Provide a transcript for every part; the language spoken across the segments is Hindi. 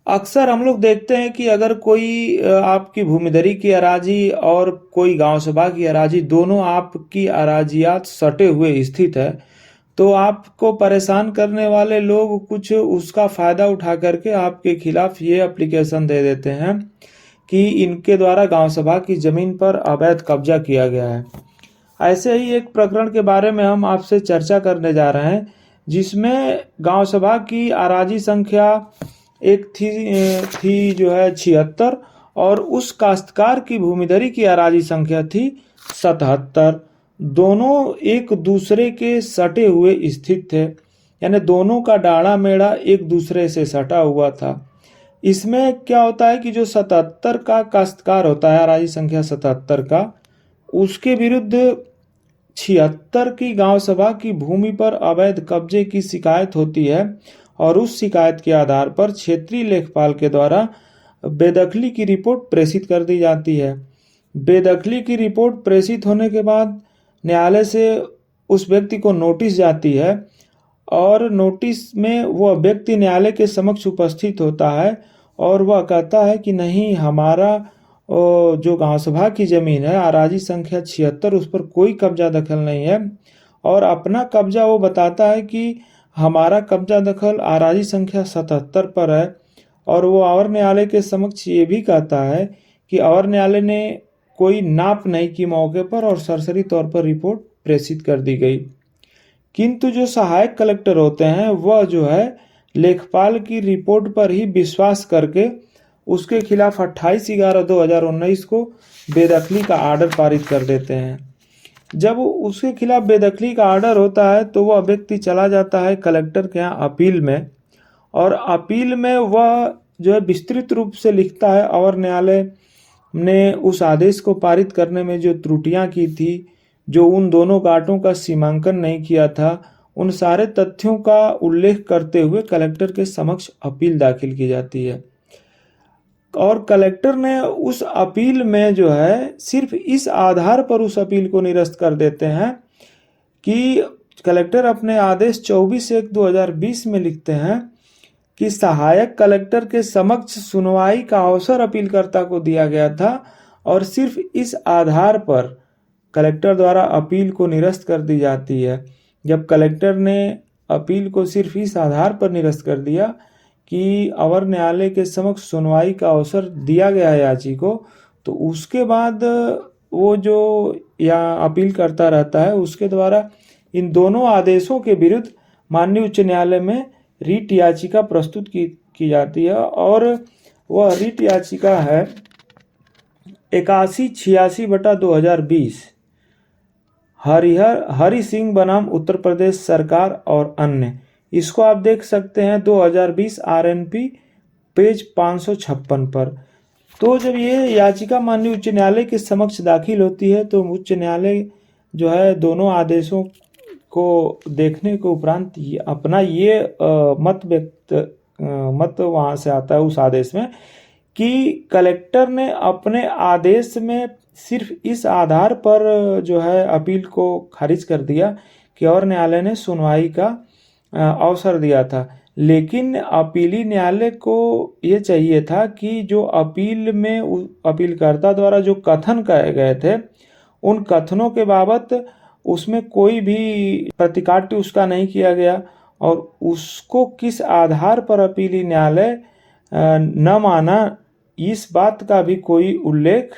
अक्सर हम लोग देखते हैं कि अगर कोई आपकी भूमिधरी की अराजी और कोई गांव सभा की अराजी दोनों आपकी अराजियात सटे हुए स्थित है, तो आपको परेशान करने वाले लोग कुछ उसका फायदा उठा करके आपके खिलाफ ये एप्लीकेशन दे देते हैं कि इनके द्वारा गांव सभा की जमीन पर अवैध कब्जा किया गया है। ऐसे ही एक प्रकरण के बारे में हम आपसे चर्चा करने जा रहे हैं, जिसमें गांव सभा की अराजी संख्या एक थी जो है 76, और उस काश्तकार की भूमिधरी की अराजी संख्या थी 77। दोनों एक दूसरे के सटे हुए स्थित थे, यानी दोनों का डाढ़ा मेढ़ा एक दूसरे से सटा हुआ था। इसमें क्या होता है कि जो 77 का काश्तकार होता है, अराजी संख्या 77 का, उसके विरुद्ध 76 की गांव सभा की भूमि पर अवैध कब्जे की शिकायत होती है, और उस शिकायत के आधार पर क्षेत्रीय लेखपाल के द्वारा बेदखली की रिपोर्ट प्रेषित कर दी जाती है। बेदखली की रिपोर्ट प्रेषित होने के बाद न्यायालय से उस व्यक्ति को नोटिस जाती है, और नोटिस में वह व्यक्ति न्यायालय के समक्ष उपस्थित होता है और वह कहता है कि नहीं, हमारा जो गांव सभा की जमीन है अराजी संख्या 76, उस पर कोई कब्जा दखल नहीं है। और अपना कब्जा वो बताता है कि हमारा कब्जा दखल अराजी संख्या 77 पर है। और वो अवर न्यायालय के समक्ष ये भी कहता है कि अवर न्यायालय ने कोई नाप नहीं की मौके पर, और सरसरी तौर पर रिपोर्ट प्रेषित कर दी गई। किंतु जो सहायक कलेक्टर होते हैं वह जो है लेखपाल की रिपोर्ट पर ही विश्वास करके उसके खिलाफ 28/11/2019 को बेदखली का आर्डर पारित कर देते हैं। जब उसके खिलाफ बेदखली का आर्डर होता है तो वह व्यक्ति चला जाता है कलेक्टर के यहाँ अपील में, और अपील में वह जो है विस्तृत रूप से लिखता है अवर न्यायालय ने उस आदेश को पारित करने में जो त्रुटियां की थी, जो उन दोनों घाटों का सीमांकन नहीं किया था, उन सारे तथ्यों का उल्लेख करते हुए कलेक्टर के समक्ष अपील दाखिल की जाती है। और कलेक्टर ने उस अपील में जो है सिर्फ इस आधार पर उस अपील को निरस्त कर देते हैं कि कलेक्टर अपने आदेश 24/1/2020 में लिखते हैं कि सहायक कलेक्टर के समक्ष सुनवाई का अवसर अपीलकर्ता को दिया गया था, और सिर्फ इस आधार पर कलेक्टर द्वारा अपील को निरस्त कर दी जाती है। जब कलेक्टर ने अपील को सिर्फ इस आधार पर निरस्त कर दिया कि अवर न्यायालय के समक्ष सुनवाई का अवसर दिया गया है याची को, तो उसके बाद वो जो या अपील करता रहता है उसके द्वारा इन दोनों आदेशों के विरुद्ध माननीय उच्च न्यायालय में रीट याचिका प्रस्तुत की जाती है। और वह रीट याचिका है 8186/2020 हरि सिंह बनाम उत्तर प्रदेश सरकार और अन्य। इसको आप देख सकते हैं 2020 RNP पेज 556 पर। तो जब ये याचिका माननीय उच्च न्यायालय के समक्ष दाखिल होती है तो उच्च न्यायालय जो है दोनों आदेशों को देखने के उपरांत अपना ये मत वहाँ से आता है उस आदेश में कि कलेक्टर ने अपने आदेश में सिर्फ इस आधार पर जो है अपील को खारिज कर दिया कि और न्यायालय ने सुनवाई का अवसर दिया था। लेकिन अपीली न्यायालय को ये चाहिए था कि जो अपील में अपीलकर्ता द्वारा जो कथन कहे गए थे उन कथनों के बाबत उसमें कोई भी प्रतिकाट्य उसका नहीं किया गया, और उसको किस आधार पर अपीली न्यायालय न माना इस बात का भी कोई उल्लेख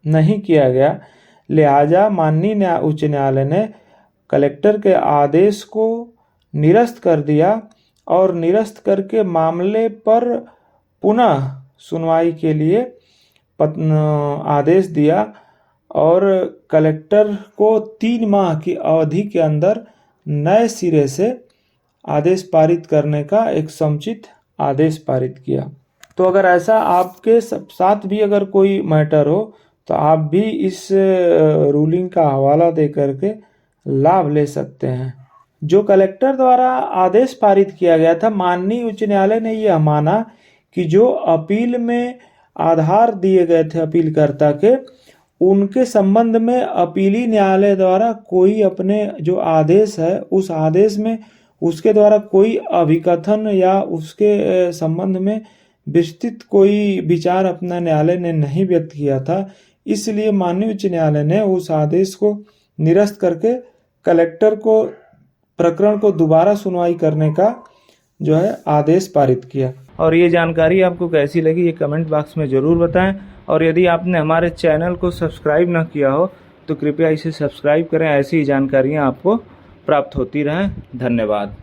नहीं किया गया। लिहाजा माननीय उच्च न्यायालय ने कलेक्टर के आदेश को निरस्त कर दिया, और निरस्त करके मामले पर पुनः सुनवाई के लिए आदेश दिया, और कलेक्टर को 3 माह की अवधि के अंदर नए सिरे से आदेश पारित करने का एक समुचित आदेश पारित किया। तो अगर ऐसा आपके साथ भी अगर कोई मैटर हो तो आप भी इस रूलिंग का हवाला दे करके लाभ ले सकते हैं। जो कलेक्टर द्वारा आदेश पारित किया गया था, माननीय उच्च न्यायालय ने यह माना कि जो अपील में आधार दिए गए थे अपीलकर्ता के, उनके संबंध में अपीली न्यायालय द्वारा कोई अपने जो आदेश है उस आदेश में उसके द्वारा कोई अभिकथन या उसके संबंध में विस्तृत कोई विचार अपना न्यायालय ने नहीं व्यक्त किया था। इसलिए माननीय उच्च न्यायालय ने उस आदेश को निरस्त करके कलेक्टर को प्रकरण को दोबारा सुनवाई करने का जो है आदेश पारित किया। और ये जानकारी आपको कैसी लगी ये कमेंट बॉक्स में ज़रूर बताएं। और यदि आपने हमारे चैनल को सब्सक्राइब न किया हो तो कृपया इसे सब्सक्राइब करें, ऐसी जानकारियाँ आपको प्राप्त होती रहें। धन्यवाद।